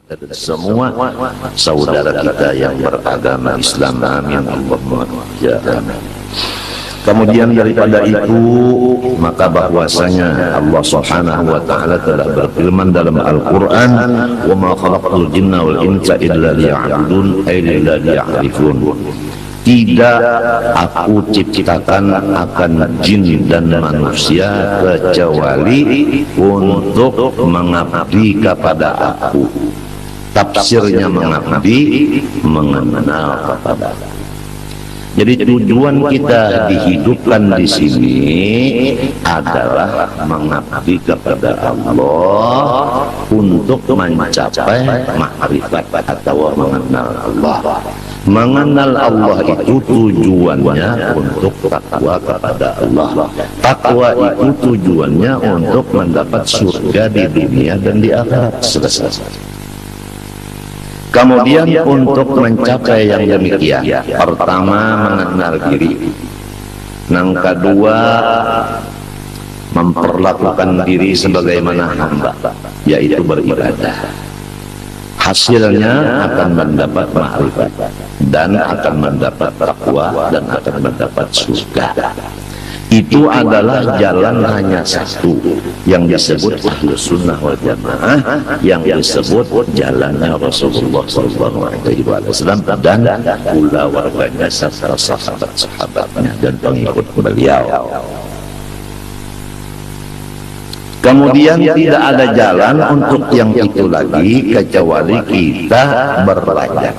dan semua saudara kita yang beragama Islam. Amin Allahumma ya amin. Kemudian daripada itu, maka bahwasanya Allah Subhanahu wa taala telah berfirman dalam Al-Qur'an, "Wa ma khalaqtul jinna wal insa illa liya'budun ay liya'rifun." Tidak aku ciptakan akan jin dan manusia kecuali untuk mengabdi kepada aku. Tafsirnya mengabdi, mengenal kepada aku. Jadi tujuan kita dihidupkan di sini adalah mengabdi kepada Allah untuk mencapai makrifat atau mengenal Allah. Mengenal Allah itu tujuannya untuk takwa kepada Allah. Takwa itu tujuannya untuk mendapat surga di dunia dan di akhirat. Selesai. Kemudian untuk mencapai yang demikian, pertama mengenal diri, yang kedua memperlakukan diri sebagaimana hamba, yaitu beribadah. Hasilnya akan mendapat makrifat dan akan mendapat takwa dan akan mendapat surga. Itu adalah jalan hanya satu yang disebut Ahlus Sunnah wal Jamaah, yang disebut jalannya Rasulullah SAW dan pula warganya serta sahabat-sahabatnya dan pengikut beliau. Kemudian tidak ada jalan untuk yang itu lagi kecuali kita belajar.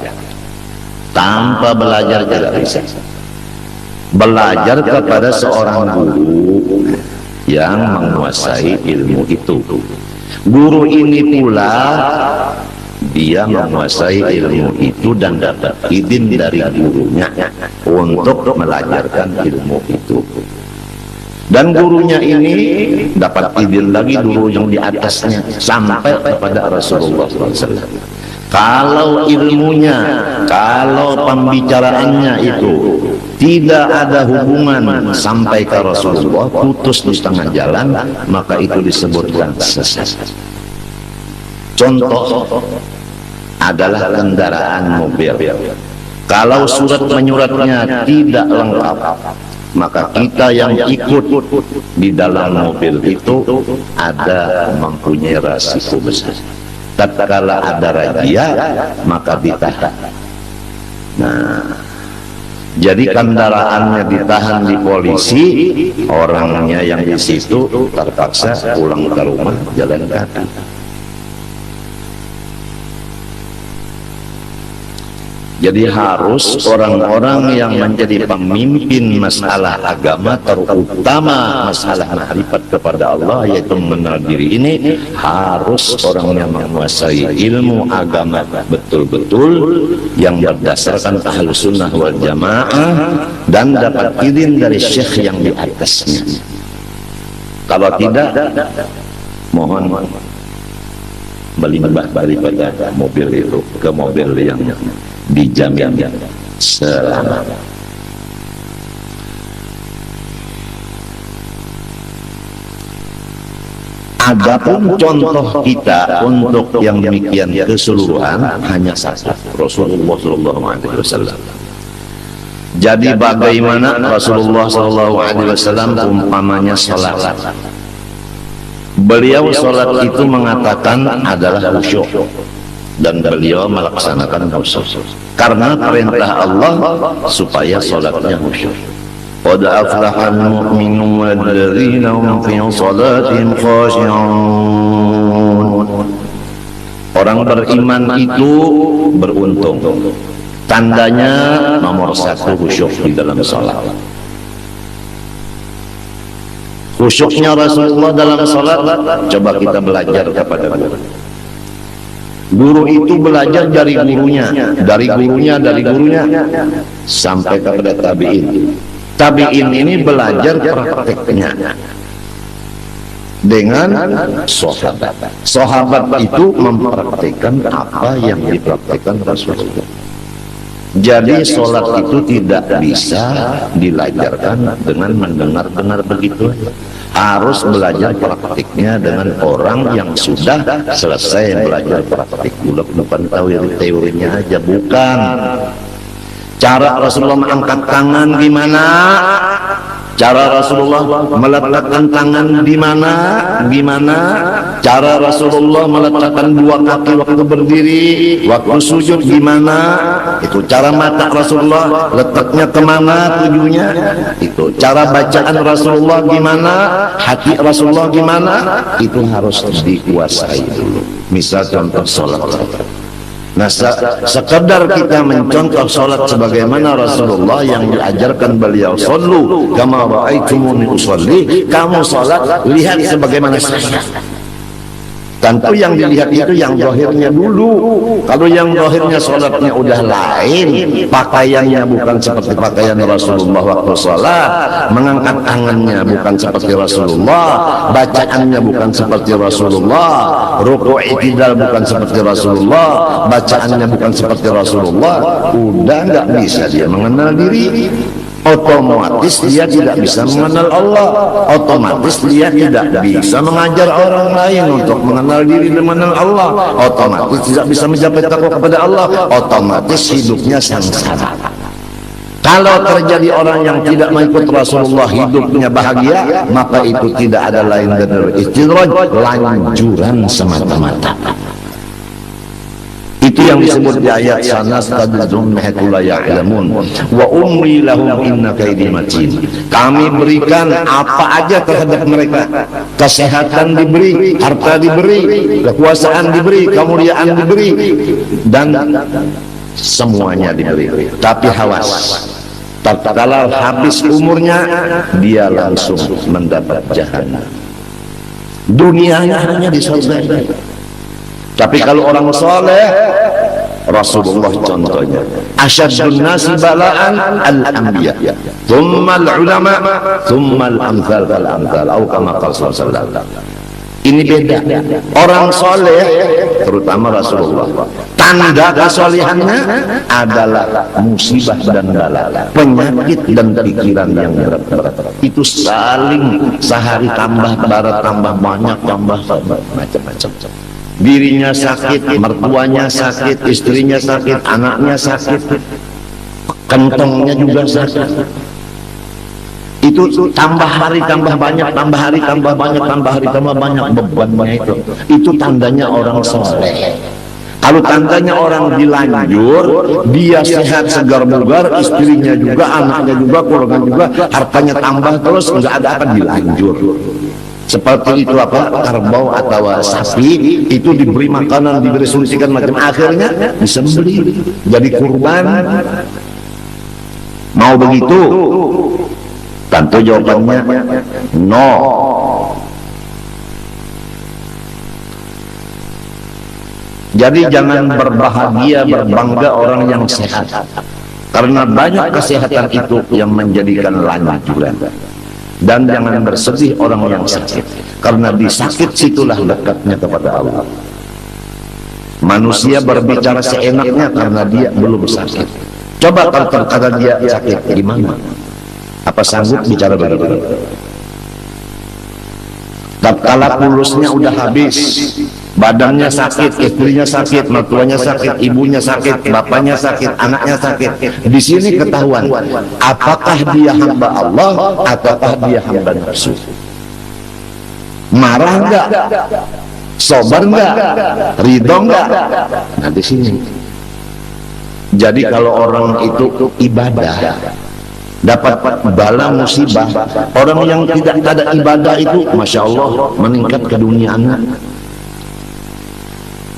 Tanpa belajar tidak bisa. Belajar kepada seorang guru yang menguasai ilmu itu. Guru ini pula dia menguasai ilmu itu dan dapat izin dari gurunya untuk mengajarkan ilmu itu. Dan gurunya ini dapat izin lagi guru yang di atasnya sampai kepada Rasulullah SAW. Kalau ilmunya, kalau pembicaraannya itu tidak ada hubungan sampai ke Rasulullah, putus di tengah jalan, maka itu disebutkan sesat. Contoh adalah kendaraan mobil. Kalau surat menyuratnya tidak lengkap, maka kita yang ikut di dalam mobil itu ada mempunyai resiko besar. Tatkala ada razia, maka ditahan. Nah, jadi kendaraannya ditahan di polisi, orangnya yang di situ terpaksa pulang ke rumah jalan kaki. Jadi harus orang-orang yang menjadi pemimpin masalah agama, terutama masalah makrifat kepada Allah, yaitu mengenal diri ini, harus orang yang menguasai ilmu agama betul-betul, yang berdasarkan Ahlus Sunnah wal Jamaah dan dapat izin dari syekh yang di atasnya. Kalau tidak, mohon melimpah daripada mobil itu ke mobil yang dijamin selamat. Adapun contoh kita untuk yang demikian keseluruhan hanya satu, Rasulullah SAW. Jadi bagaimana Rasulullah SAW umpamanya salat. Beliau salat itu mengatakan adalah khusyuk, dan beliau melaksanakan khusyuk karena perintah Allah supaya salatnya khusyuk. Qad aflahal mu'minun walladzina hum fi salatihim khashi'un. Orang beriman itu beruntung. Tandanya nomor satu khusyuk di dalam salat. Khusyuknya Rasulullah dalam salat, coba kita belajar kepada guru. Guru itu belajar dari gurunya, dari gurunya sampai kepada tabi'in. Tabi'in ini belajar prakteknya dengan sahabat. Sahabat itu mempraktekkan apa yang dipraktekkan Rasulullah. Jadi sholat itu tidak bisa dilajarkan dengan mendengar-dengar begitu. harus belajar praktiknya dengan orang yang sudah selesai belajar praktik. Bukan teorinya aja, bukan. Cara Rasulullah mengangkat tangan gimana? Cara Rasulullah meletakkan tangan di mana? Gimana? Cara Rasulullah meletakkan dua kaki waktu berdiri, waktu sujud gimana? Itu cara mata Rasulullah letaknya kemana tujuannya? Itu cara bacaan Rasulullah gimana? Hati Rasulullah gimana? Itu harus dikuasai dulu. Misal contoh sholat. Nah, sekedar kita mencontoh sholat sebagaimana Rasulullah yang diajarkan beliau, shollu kama ra'aitumuni usolli, kamu sholat lihat sebagaimana saya. Tentu yang dilihat itu yang zahirnya dulu. Kalau yang zahirnya sholatnya udah lain, pakaiannya bukan seperti pakaian Rasulullah waktu sholat, mengangkat tangannya bukan seperti Rasulullah, bacaannya bukan seperti Rasulullah, ruku' i'tidal bukan seperti Rasulullah, bacaannya bukan seperti Rasulullah, udah nggak bisa dia mengenal diri. Otomatis dia tidak bisa mengenal Allah, otomatis dia tidak bisa mengajar orang lain untuk mengenal diri dan mengenal Allah, otomatis tidak bisa mencapai takwa kepada Allah, otomatis hidupnya sengsara. Kalau terjadi orang yang tidak mengikut Rasulullah hidupnya bahagia, maka itu tidak ada lain dari istidraj, lanjuran semata-mata. Itu yang disebut di ayat sanastadrijuhum min haitsu la ya'lamun wa umli lahum inna kaidi matin. Kami berikan apa aja terhadap mereka. Kesehatan diberi, harta diberi, kekuasaan diberi, kemuliaan diberi, dan semuanya diberi. Tapi awas, tatkala habis umurnya dia langsung mendapat jahanam. Dunianya hanya di surga. Tapi kalau orang soleh, Rasulullah contohnya, asyaddun nasi bala'an al-anbiya, thumma al-ulama, thumma al-amthal fal-amthal, atau kama qala sallallahu alaihi wasallam. Ini beda. Orang soleh, terutama Rasulullah, tanda kesolehannya adalah musibah dan bala, penyakit dan pikiran yang berat-berat. Itu saling sehari tambah barat, tambah banyak, tambah macam-macam. Dirinya sakit, mertuanya sakit, istrinya sakit, anaknya sakit, kentongnya juga sakit. Itu tambah hari tambah banyak, tambah hari tambah banyak, tambah hari tambah banyak bebannya itu. Itu tandanya orang soleh. Kalau tandanya orang dilanjur, dia sehat segar bugar, istrinya juga, anaknya juga, keluarga juga, hartanya tambah terus, nggak ada akan dilanjur. Seperti itu apa, kerbau atau sapi itu diberi makanan, diberi suntikan macam, akhirnya disembelih jadi kurban. Mau begitu? Tentu jawabannya no. Jadi jangan berbahagia, berbangga orang yang sehat, karena banyak kesehatan itu yang menjadikan lanjuran. Dan jangan bersedih orang yang sakit, karena di sakit situlah dekatnya kepada Allah. Manusia berbicara seenaknya karena dia belum sakit. Coba kalau kata dia sakit, gimana? Apa sanggup bicara begitu? Tatkala pulusnya udah habis, badannya sakit, istrinya sakit, mertuanya sakit, ibunya sakit, bapaknya sakit, anaknya sakit. Di sini ketahuan apakah dia hamba Allah ataukah dia hamba nafsu. Marah enggak? Sabar enggak? Ridho enggak? Nah di sini. Jadi kalau orang itu ibadah, dapat bala musibah, orang yang tidak ada ibadah itu Masya Allah meningkat ke dunia anak.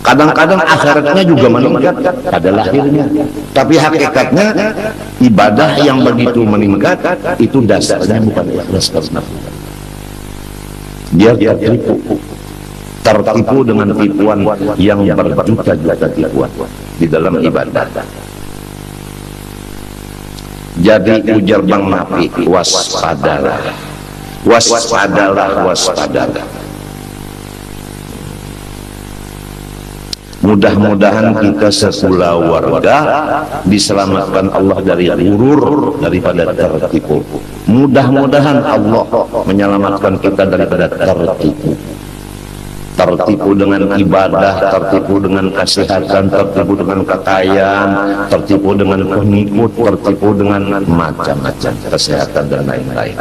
Kadang-kadang akhiratnya juga meningkat pada lahirnya, tapi hakikatnya ibadah yang begitu meningkat itu dasarnya bukan ikhlas karena dia tertipu dengan tipuan yang berjuta-juta tipuan di dalam ibadah. Jadi ujar Bang Nafi, waspadalah, waspadalah, waspadalah. Mudah-mudahan kita sekulawarga diselamatkan Allah dari gurur, daripada tertipu. Mudah-mudahan Allah menyelamatkan kita daripada tertipu. Tertipu dengan ibadah, tertipu dengan kesehatan, tertipu dengan kekayaan, tertipu dengan pengikut, tertipu dengan macam-macam kesehatan dan lain-lain.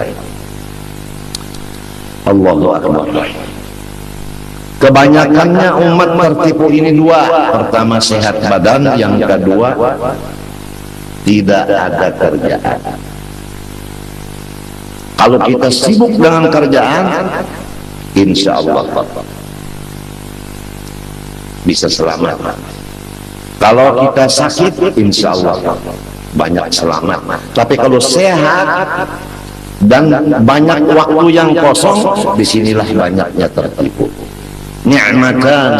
Allahu Akbar. Kebanyakannya umat tertipu ini dua. Pertama sehat badan, yang kedua tidak ada kerjaan. Kalau kita sibuk dengan kerjaan, insya Allah bisa selamat. Kalau kita sakit, insya Allah banyak selamat. Tapi kalau sehat dan banyak waktu yang kosong, disinilah banyaknya tertipu. Ni'matan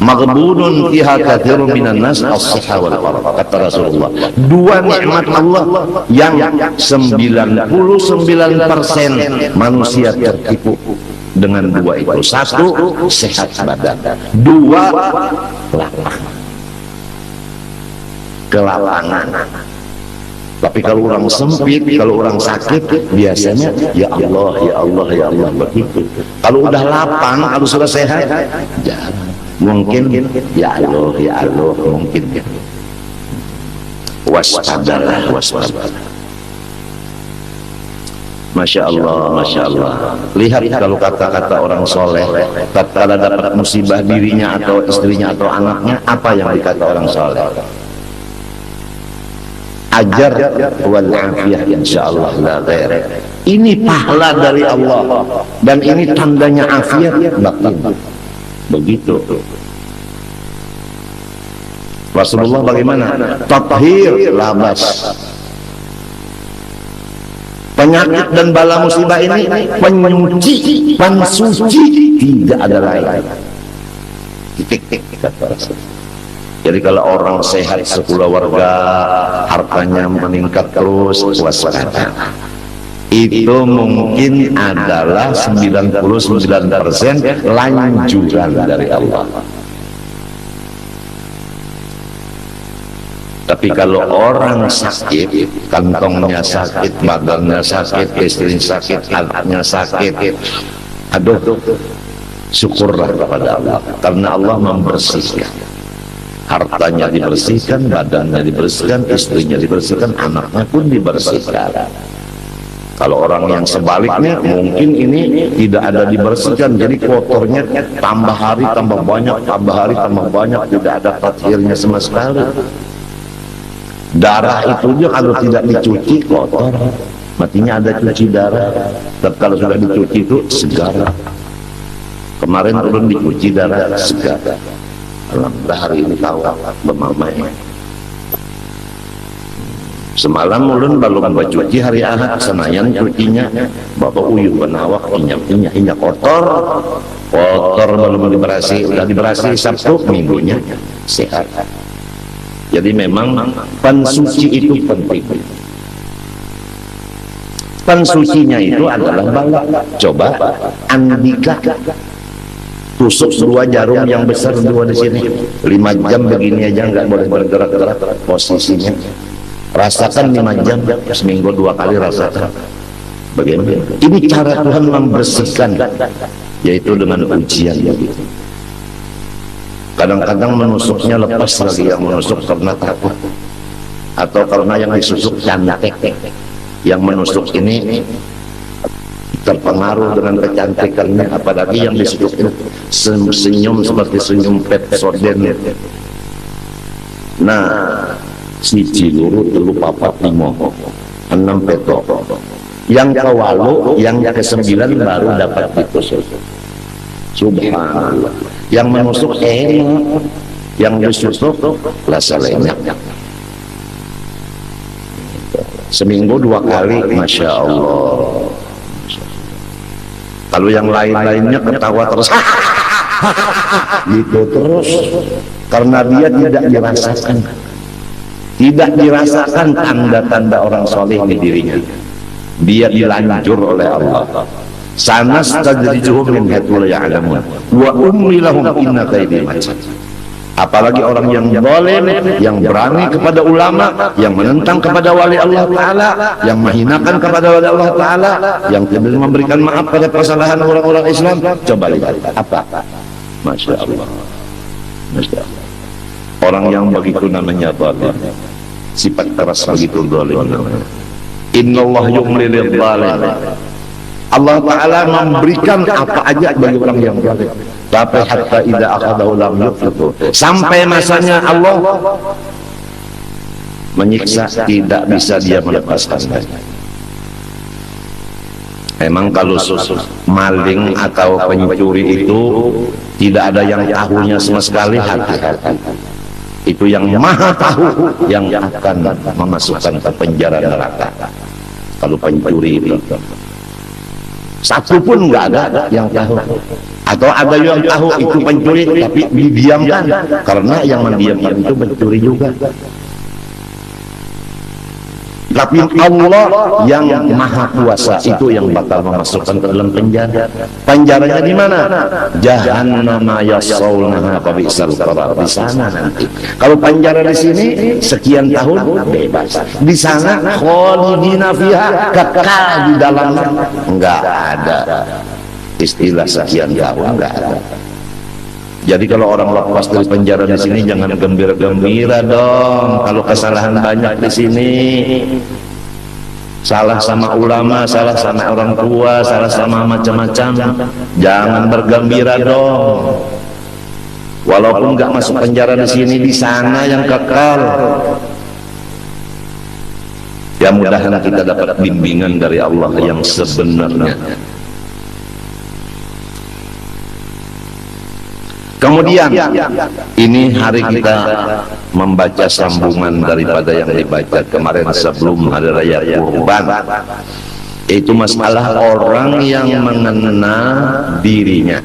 maghbunun fiha katsirun minan nas as-sihha wal faragh, kata Rasulullah. Dua nikmat Allah yang 99% manusia tertipu dengan dua itu. Satu, sehat badan. Dua, lapang, kelapangan. Tapi kalau orang sempit, kalau orang sakit, biasanya ya Allah, ya Allah, ya Allah, begitu. Kalau udah lapang, kalau sudah sehat, jarang. Mungkin ya Allah, ya Allah, mungkin. Waspadalah, waspada. Masya Allah, Masya Allah. Lihat kalau kata-kata orang soleh, tatkala dapat musibah dirinya atau istrinya atau anaknya, apa yang dikata orang soleh? Ajar wal afiyah insyaallah la ghair. Ini pahala dari Allah dan ini tandanya afiat batin. Begitu. Rasulullah bagaimana? Tathhir labas. Penyakit dan bala musibah ini penyuci, pensuci, tidak ada lain. Titik. Jadi kalau orang sehat sekulawarga, hartanya meningkat terus, waspada. Itu mungkin adalah 99% lanjuran dari Allah. Tapi kalau orang sakit, kantongnya sakit, badannya sakit, istrinya sakit, anaknya sakit, aduh, syukurlah kepada Allah, karena Allah membersihkan. Hartanya dibersihkan, badannya dibersihkan, istrinya dibersihkan, anaknya pun dibersihkan. Kalau orang yang sebaliknya, mungkin ini tidak ada dibersihkan, jadi kotornya tambah hari tambah banyak, tambah hari tambah banyak, tidak ada tathhirnya sama sekali. Darah itu juga kalau tidak dicuci kotor, matinya ada cuci darah. Tapi kalau sudah dicuci itu segar. Kemarin belum dicuci darah segar. Alhamdulillah hari ini tahu bermamanya. Semalam ulun belum bercuci hari Ahad, senayan cucinya bapak uyuh benawak inya kotor belum diberasi, udah diberasi Sabtu minggunya sehat. Jadi memang pensuci itu penting. Pensucinya itu adalah balak. Coba Andika tusuk 2 jarum yang besar dua di sini, 5 jam begini aja nggak boleh bergerak-gerak posisinya. Rasakan 5 jam, seminggu 2 kali rasakan. Bagaimana? Ini cara Tuhan membersihkan, yaitu dengan ujian begitu. Kadang-kadang menusuknya lepas lagi, yang menusuk karena takut atau karena yang disusuk cantik. Yang menusuk ini terpengaruh dengan kecantikannya, apalagi yang disusuk ini senyum seperti senyum Pepsodent. Nah, siji luru telu papat lima 6 peto. Yang ke-8, yang ke-9 baru dapat ditusuk. Subhanallah. Yang menusuk enak, yang disusuk rasa lenyap. Seminggu 2 kali, Masya Allah. Kalau yang lain-lainnya ketawa terus gitu terus, karena dia tidak dirasakan tanda-tanda orang soleh di dirinya. Dia dilanjur oleh Allah. sanastadrijuhum min haitsu la ya'lamun wa umli lahum inna kaidi matin. Apalagi orang yang zalim, yang berani kepada ulama, yang menentang kepada wali Allah Ta'ala, yang menghinakan kepada wali Allah Ta'ala, yang tidak memberikan maaf pada kesalahan orang-orang Islam. Coba lihat apa? Masya Allah, Masya Allah. Orang yang begitu namanya zalim, sifat keras begitu zalim namanya. Innallah yumli lidh-dhalim. Allah Ta'ala memberikan apa aja bagi orang yang zalim. Tapi hatta idza akhadahu lam yuflitu. Sampai masanya Allah menyiksa, tidak bisa dia melepaskan. Emang kalau maling atau pencuri itu tidak ada yang tahunya sama sekali, hati-hati. Itu yang maha tahu yang akan memasukkan ke penjara neraka. Kalau pencuri itu satu pun nggak ada yang tahu, atau ada yang tahu itu pencuri tapi didiamkan, karena yang mendiamkan itu pencuri juga. Tapi Allah yang maha kuasa itu yang bakal memasukkan ke dalam penjara. Penjaranya di mana? Jahannama yaslaunaha fabi'sal qarar. Di sana nanti. Kalau penjara di sini sekian tahun bebas. Di sana khalidina fiha, kekal di dalamnya. Enggak ada istilah sekian tahun, enggak ada. Jadi kalau orang lepas dari penjara di sini jangan gembira-gembira dong. Kalau kesalahan banyak di sini, salah sama ulama, salah sama orang tua, salah sama macam-macam, jangan bergembira dong. Walaupun nggak masuk penjara di sini, di sana yang kekal. Ya mudah-mudahan kita dapat bimbingan dari Allah yang sebenarnya. Kemudian ini hari kita membaca sambungan daripada yang dibaca kemarin sebelum hari raya Kurban. Itu masalah orang yang mengenal dirinya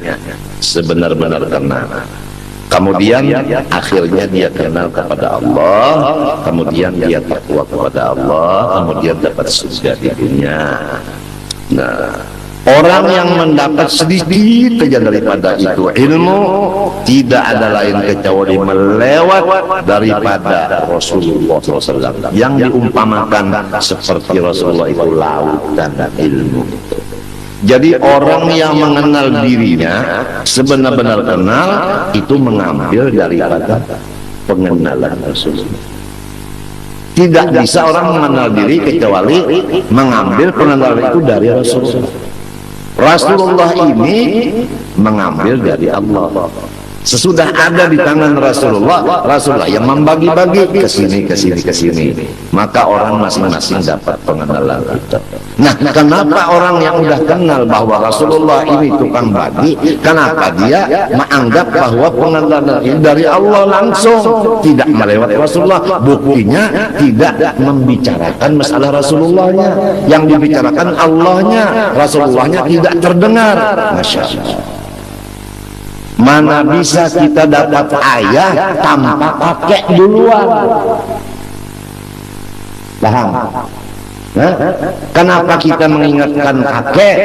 sebenar-benar kenal. Kemudian akhirnya dia kenal kepada Allah, kemudian dia takwa kepada Allah, kemudian dapat surga di dunia. Nah, orang yang mendapat sedikit saja daripada itu ilmu, tidak ada lain kecuali melewat daripada Rasulullah SAW yang diumpamakan seperti Rasulullah itu lautan ilmu. Jadi orang yang mengenal dirinya sebenar-benar kenal itu mengambil daripada pengenalan Rasulullah. Tidak bisa orang mengenal diri kecuali mengambil pengenalan itu dari Rasulullah. Rasulullah ini mengambil dari Allah. Sesudah ada di tangan Rasulullah, Rasulullah yang membagi-bagi ke sini, ke sini, ke sini. Maka orang masing-masing dapat pengenalan itu. Nah, kenapa orang yang udah kenal bahwa Rasulullah ini tukang bagi, kenapa dia menganggap bahwa pengenalan ini dari Allah langsung, tidak melewati Rasulullah? Buktinya tidak membicarakan masalah Rasulullahnya, yang dibicarakan Allahnya, Rasulullahnya tidak terdengar. Masya Allah. Mana bisa kita dapat ayah tanpa kakek duluan? Paham? Nah, kenapa kita mengingatkan kakek,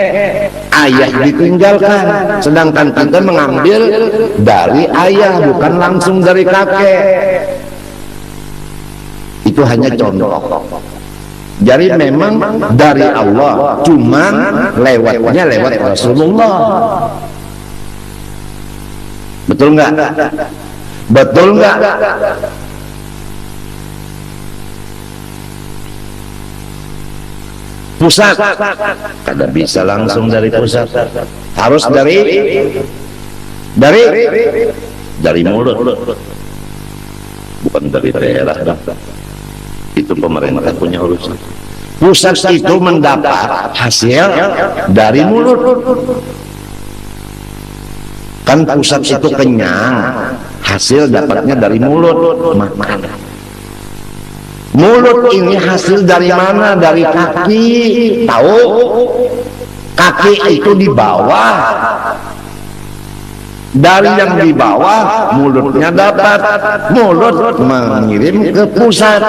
ayah ditinggalkan, sedangkan kita mengambil dari ayah bukan langsung dari kakek? Itu hanya contoh. Jadi memang dari Allah, cuman lewatnya lewat Rasulullah. Betul nggak? Betul nggak? Pusat kada bisa langsung dari pusat, harus dari mulut, bukan dari daerah. Itu pemerintah punya urusan. Pusat itu mendapat hasil dari mulut. Kan pusat itu kenyang, hasil dapatnya dari mulut, makan. Mulut ini hasil dari mana? Dari kaki. Tahu? Kaki itu di bawah. Dari yang di bawah, mulutnya dapat. Mulut mengirim ke pusat.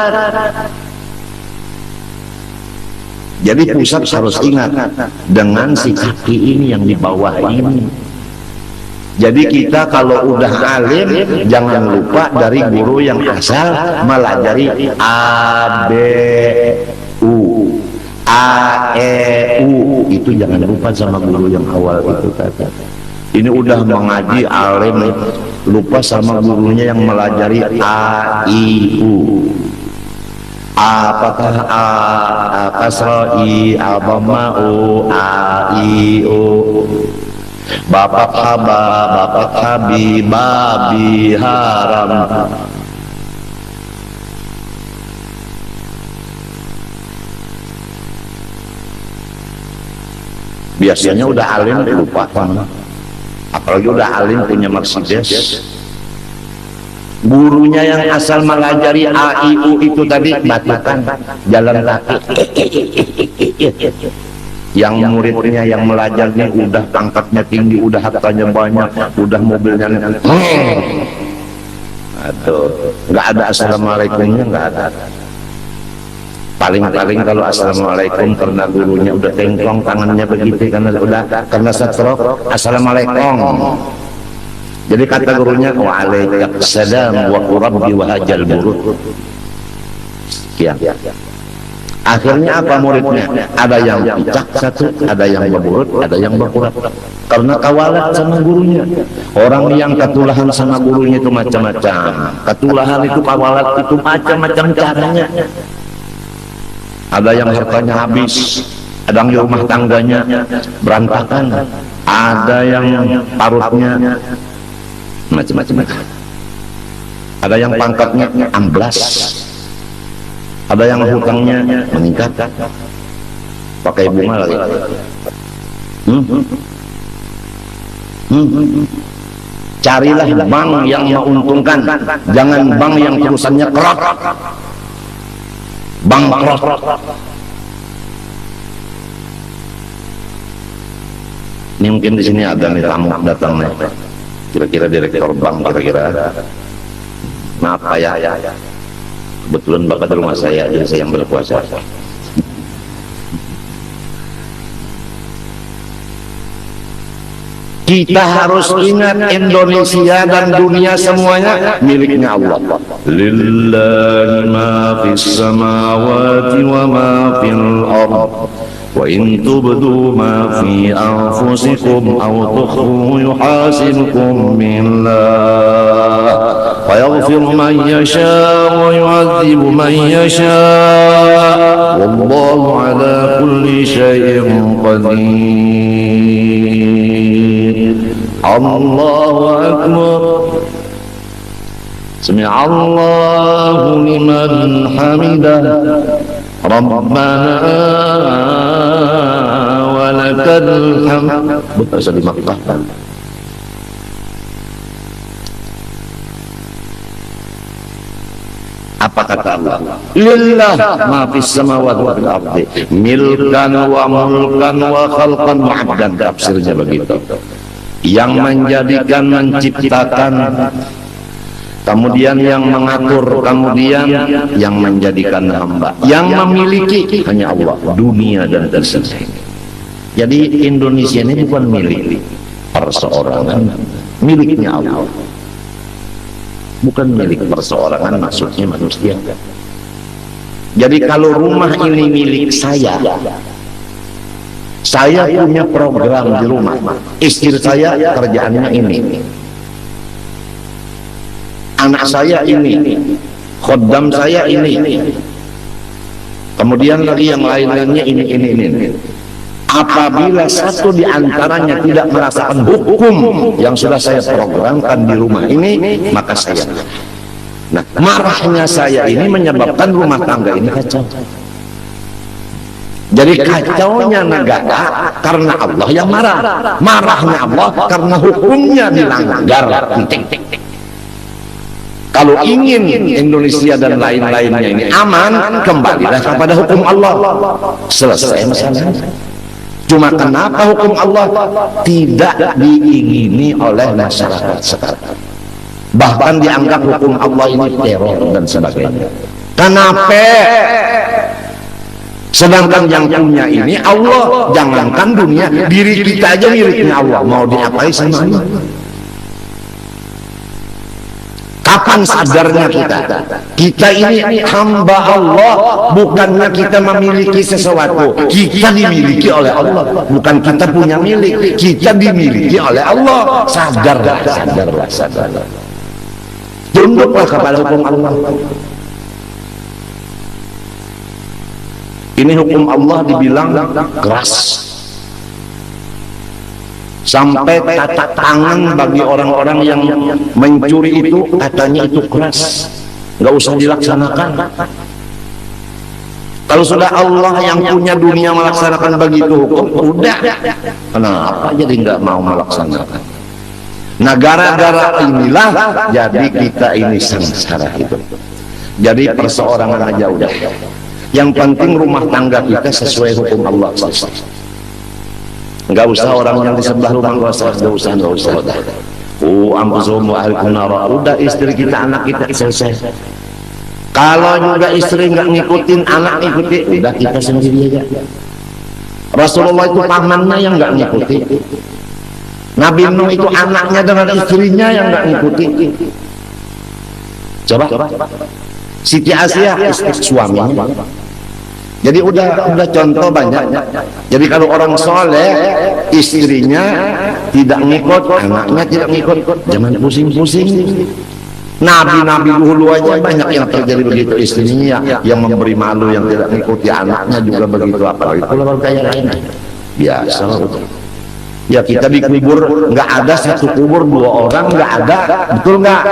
Jadi pusat harus ingat dengan si kaki ini yang di bawah ini. Jadi kita kalau udah alim jangan lupa dari guru yang asal melajari A, B, U, A, E, U, itu jangan lupa sama guru yang awal itu tadi. Ini udah mengaji alim lupa sama gurunya yang melajari A, I, U. Apakah A, kasra I, abama U, A, I, U. Bapak haba, bapak habi, babi haram. Biasanya udah alim lupa, apalagi udah alim punya Mercedes. Gurunya yang asal melajari A, I, U itu tadi batukan jalan kaki. Yang muridnya yang melajarnya udah pangkatnya tinggi, udah hartanya banyak, udah mobilnya aduh, nggak ada assalamualaikumnya, nggak ada. Paling-paling kalau assalamualaikum karena gurunya udah tengklong tangannya begitu, karena stroke, assalamualaikum. Jadi kata gurunya waalaikumsalam wa rabbi wa hajal burud. Sekian. Akhirnya apa muridnya? Ada yang picak satu, ada yang berburut, ada yang berkurang. Karena kawalat sama gurunya. Orang yang ketulahan sama gurunya itu macam-macam. Ketulahan itu, kawalat itu macam-macam caranya. Ada yang hartanya habis, ada yang rumah tangganya berantakan, ada yang parutnya macam-macam. Ada yang pangkatnya amblas. Ada yang hutangnya meningkat, pakai bunga lagi. Carilah bank yang menguntungkan, jangan bank yang perusahaannya kerap, bangkrut. Ini mungkin di sini ada nih tamu datang nih, kira-kira direktur bank kira-kira. Maaf ya. Kebetulan bapak di rumah saya, jadi saya yang berpuasa. Kita harus ingat Indonesia dan dunia semuanya miliknya Allah. Lillahi ma fis samawati wa ma fil ardh. Wa in tubdu ma fi anfusikum aw tukhfu yuhasibkum billah. فيغفر من يشاء ويعذب من يشاء والله على كل شيء قدير. الله أكبر. سمع الله لمن حمده ربنا ولك الحمد. Bahasa di Makkah. Apa kata Allah? Lillah ma fis samawati wa fil ardi milkan wa mulkan wa khalqan wa abdan. Tafsirnya begitu. Yang menjadikan, menciptakan, kemudian yang mengatur, kemudian yang menjadikan hamba. Yang memiliki hanya Allah, dunia dan isinya. Jadi Indonesia ini bukan milik perseorangan, miliknya Allah. Bukan milik perseorangan, maksudnya manusia. Jadi kalau rumah ini milik saya punya program di rumah. Istri saya kerjaannya ini, anak saya ini, khodam saya ini, kemudian lagi yang lain-lainnya ini. Apabila satu di antaranya tidak merasakan hukum yang sudah saya programkan di rumah ini, maka saya. Nah, marahnya saya ini menyebabkan rumah tangga ini kacau. Jadi kacaunya negara karena Allah yang marah. Marahnya Allah karena hukumnya dilanggar. Kalau ingin Indonesia dan lain-lainnya ini aman, kembalilah kepada hukum Allah. Selesai masalahnya. Cuma kenapa hukum Allah tidak diingini oleh masyarakat sekarang? Bahkan dianggap hukum Allah ini teror dan sebagainya. Kenapa? Sedangkan yang punya ini Allah. Jangankan dunia, diri kita aja miliknya Allah. Mau diapain sama Allah? Kapan sadarnya kita? Kita ini hamba Allah, bukannya kita memiliki sesuatu. Kita dimiliki oleh Allah, bukan kita punya milik. Kita dimiliki oleh Allah. Sadarlah, sadarlah, sadarlah. Tunduklah kepada hukum Allah. Ini hukum Allah dibilang keras. Sampai tata tangan bagi orang-orang yang mencuri itu katanya itu keras, nggak usah dilaksanakan. Kalau sudah Allah yang punya dunia melaksanakan begitu hukum, udah. Kenapa jadi nggak mau melaksanakan? Nah, gara-gara inilah jadi kita ini sengsara hidup. Jadi perseorangan aja udah. Yang penting rumah tangga kita sesuai hukum Allah. Enggak usah orang yang di sebelah rumah, enggak usah. Ampuhum wa ahlikum nara. Udah istri kita, anak kita selesai. Kalau juga istri enggak ngikutin, anak ngikutin, udah kita sendiri aja. Rasulullah itu pamannya yang enggak ngikutin. Nabi Nuh itu anaknya dengan istrinya yang enggak ngikutin. Coba. Siti Asia istri suaminya. Jadi udah contoh banyak. Jadi kalau orang soleh, istrinya tidak ngikut, anaknya tidak ngikut, jangan pusing-pusing. Nabi-nabi dulu aja banyak yang terjadi begitu, istrinya yang memberi malu, yang tidak ngikuti, anaknya juga begitu. Apalagi kalau kayak lain, biasa. Ya kita dikubur, nggak ada satu kubur dua orang, nggak ada, betul nggak?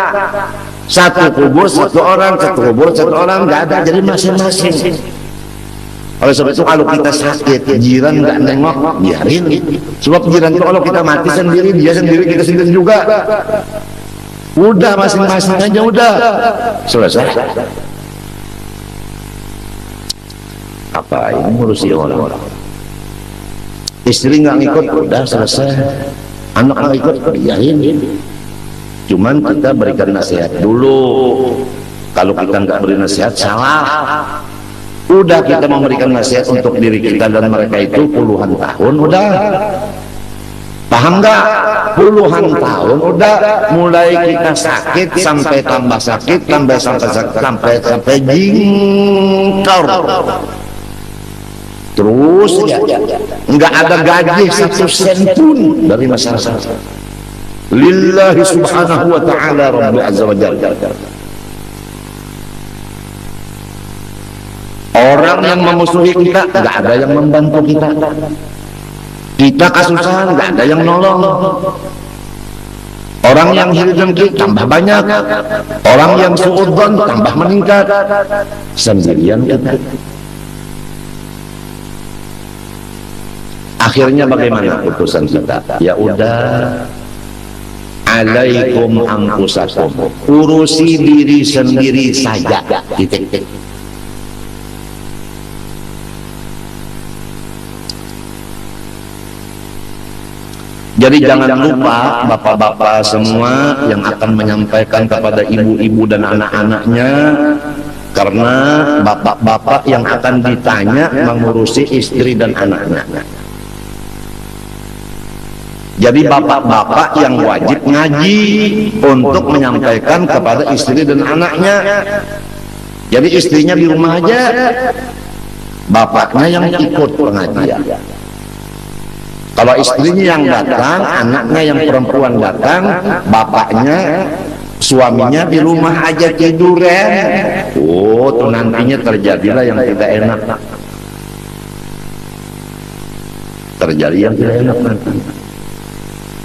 Satu kubur satu orang, nggak ada. Jadi masing-masing. Oleh sebab itu kalau kita sakit, jiran nggak nengok, biarin. Sebab jiran itu kalau kita mati sendiri, dia sendiri, kita sendiri juga. Udah masing-masing aja, udah selesai. Apa ini ngurusi orang-orang? Istri nggak ngikut, udah selesai. Anak nggak ikut, biarin. Cuman kita berikan nasihat dulu. Kalau kita nggak beri nasihat, salah. Udah kita memberikan nasihat untuk diri kita dan mereka itu puluhan tahun, udah. Paham nggak? Puluhan tahun, udah. Mulai kita sakit sampai tambah sakit, sampai jingkar. Terus ya, nggak ada gaji 1 sen pun dari masyarakat. Lillahi subhanahu wa ta'ala Rabbi azza wa jalla. Orang yang memusuhi kita, nggak ada yang membantu kita. Kita kesusahan, nggak ada yang nolong. Orang yang hidup tambah banyak, orang yang suudzon tambah meningkat. Sendirian kita. Akhirnya bagaimana putusan kita? Ya udah, alaikum anfusakum, urusi diri sendiri saja. Titik. Jadi jangan lupa bapak-bapak semua yang akan menyampaikan kepada ibu-ibu dan anak-anaknya, karena bapak-bapak yang akan ditanya mengurusi istri dan anaknya. Jadi bapak-bapak yang wajib ngaji untuk menyampaikan kepada istri dan anaknya. Jadi istrinya di rumah aja, bapaknya yang ikut pengajian. Kalau istrinya yang datang, anaknya yang perempuan datang, bapaknya, suaminya di rumah aja tiduran. Oh, tuh nantinya terjadilah yang tidak enak. Terjadi yang tidak enak nanti.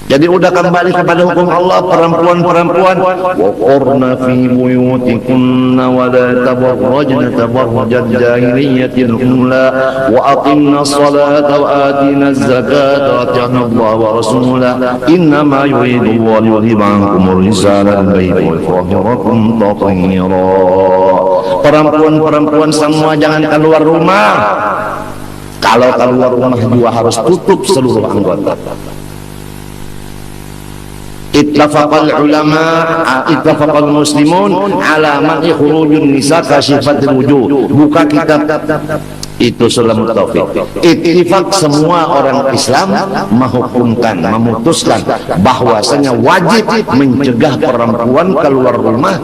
Jadi udah kembali kepada hukum Allah, perempuan-perempuan waqurna fi buyutikunna wa la tabarrajna tabarrujal jahiliyatil ula wa aqimna as-salata wa atina az-zakata wa ata'na Allah wa rasulahu innama yuridu Allahu liyudhiba ankum ar-rijala al-baita wa yutahhirakum tatheera. Perempuan-perempuan semua jangan keluar rumah. Kalau keluar rumah juga harus tutup seluruh anggota. Ittafaqal ulama, ittafaqal muslimun ala man khurujun nisa kashifatil wujuh. Buka kitab Itu sulam taufik. Ittifaq semua orang Islam menghukumkan, memutuskan bahwasanya wajib mencegah perempuan keluar rumah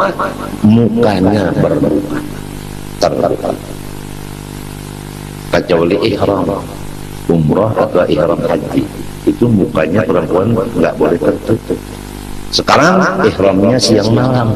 mukanya berbuka terbuka, kecuali ihram umrah atau ihram haji, itu mukanya perempuan nggak boleh tertutup. Sekarang ihramnya siang malam.